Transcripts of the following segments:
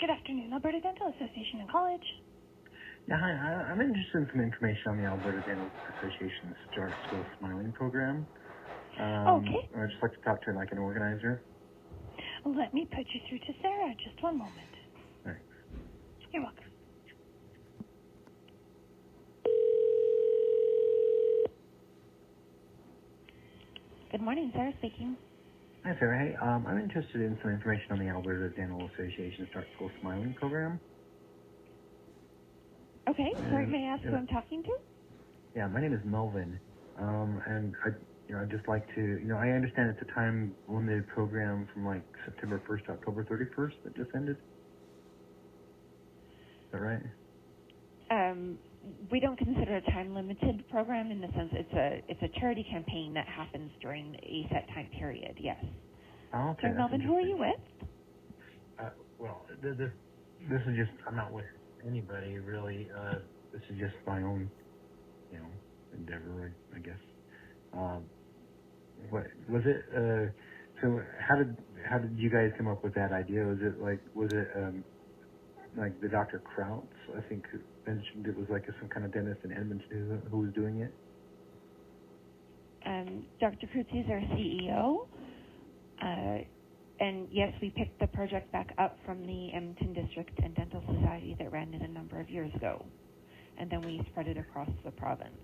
Good afternoon, Alberta Dental Association and College. Yeah, hi. I'm interested in some information on the Alberta Dental Association's Start School Smiling program. Okay. I'd just like to talk to an organizer. Let me put you through to Sarah. Just one moment. Thanks. You're welcome. Good morning, Sarah speaking. Hi, Sarah. Hey, I'm interested in some information on the Alberta Dental Association's Start School Smiling program. Okay, sorry, may I ask who I'm talking to? Yeah, my name is Melvin, and I'd just like to, I understand it's a time-limited program from like September 1st to October 31st that just ended. Is that right? We don't consider a time-limited program in the sense it's a charity campaign that happens during a set time period, yes. Oh, okay. So, Melvin, who are you with? Well, this is just, I'm not with anybody really. This is just my own, endeavor, I guess. What was it? So how did you guys come up with that idea? Was it like the Dr. Krautz, I think, mentioned it was like some kind of dentist in Edmonton who was doing it? Dr. Krautz is our CEO. And yes, we picked the project back up from the Edmonton District and Dental Society that ran it a number of years ago. And then we spread it across the province.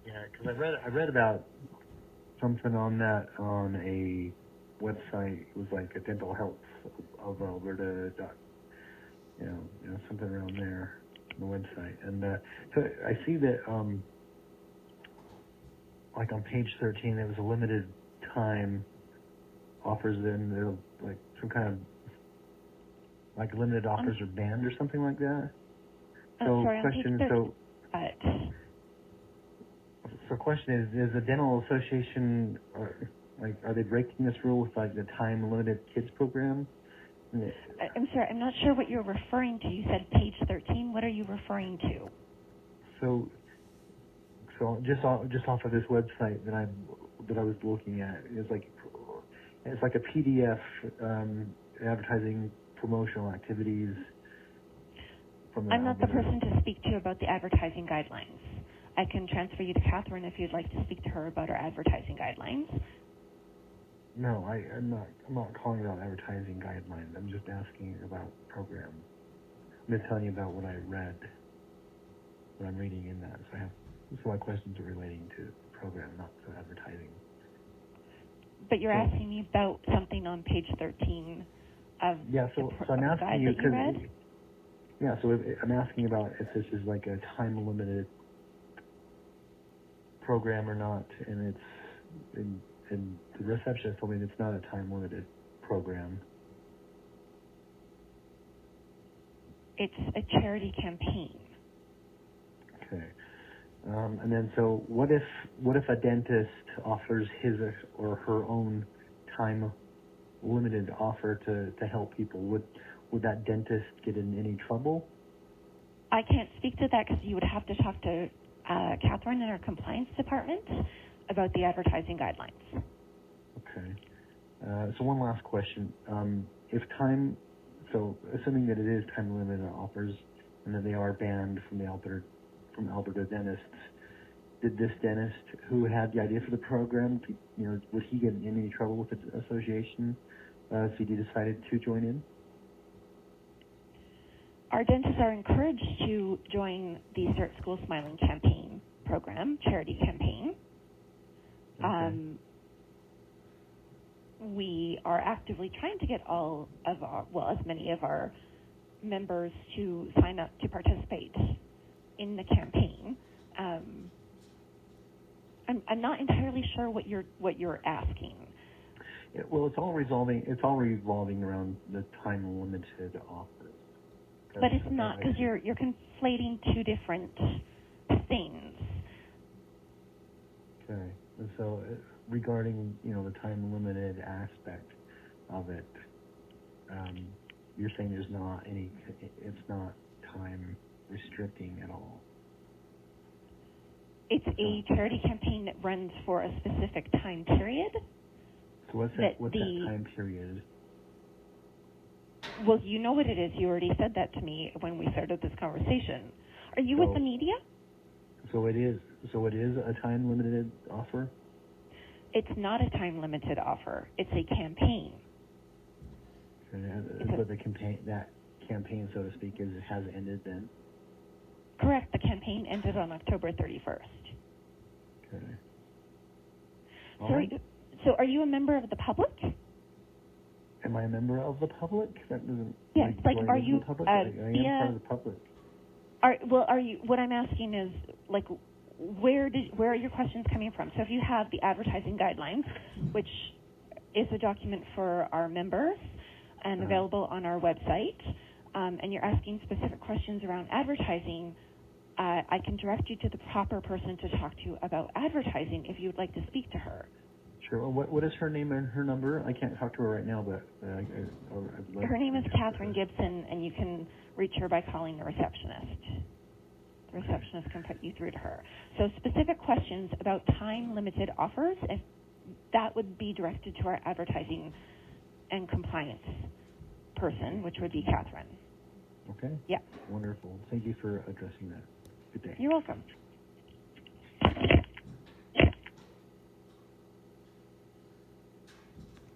Yeah, because I read about something on that on a website. It was like a dental health of Alberta. Something around there on the website. And so I see that like on page 13, there was a limited time offers, and they're like some kind of like limited offers are banned or something like that. So question is the dental association are they breaking this rule with like the time limited kids program? I'm sorry, I'm not sure what you're referring to. You said page 13. What are you referring to? So just off of this website that I was looking at, it's like a PDF advertising promotional activities. I'm not the person to speak to about the advertising guidelines. I can transfer you to Catherine if you'd like to speak to her about our advertising guidelines. No, I'm not calling about advertising guidelines. I'm just asking about the program. I'm just telling you about what I read, what I'm reading in that. So my questions are relating to the program, not to advertising. But you're asking me about something on page 13 of so I'm asking you because I'm asking about if this is like a time limited program or not, and and the receptionist told me it's not a time limited program. It's a charity campaign. Okay. And then so what if a dentist offers his or her own time limited offer to help people? Would that dentist get in any trouble? I can't speak to that because you would have to talk to Catherine in our compliance department about the advertising guidelines. Okay. So one last question. Assuming that it is time limited offers and that they are banned from Alberta dentists, did this dentist who had the idea for the program, would he get in any trouble with the association if he decided to join in? Our dentists are encouraged to join the Start School Smiling campaign program, charity campaign. Okay. We are actively trying to get as many of our members to sign up to participate in the campaign. I'm not entirely sure what you're asking. Yeah, well, it's all revolving around the time limited offers. But it's not, because you're conflating two different things. Okay. And so regarding, the time limited aspect of it, you're saying it's not time restricting at all. It's a charity campaign that runs for a specific time period. So what's that time period? Well, you know what it is. You already said that to me when we started this conversation. Are you with the media? So it is a time-limited offer? It's not a time-limited offer. It's a campaign. But that campaign, so to speak, has ended then? Correct. The campaign ended on October 31st. Okay. So are you a member of the public? Am I a member of the public? That doesn't. Yes. Are you? The public? I am part of the public. Are you? What I'm asking is, where are your questions coming from? So if you have the advertising guidelines, which is a document for our members and available on our website, and you're asking specific questions around advertising, I can direct you to the proper person to talk to about advertising if you would like to speak to her. Sure. Well, what is her name and her number? I can't talk to her right now, but I'd like her name is Catherine Gibson, and you can reach her by calling the receptionist. The receptionist can put you through to her. So specific questions about time-limited offers, if that would be directed to our advertising and compliance person, which would be Catherine. Okay. Yeah. Wonderful. Thank you for addressing that. Good day. You're welcome.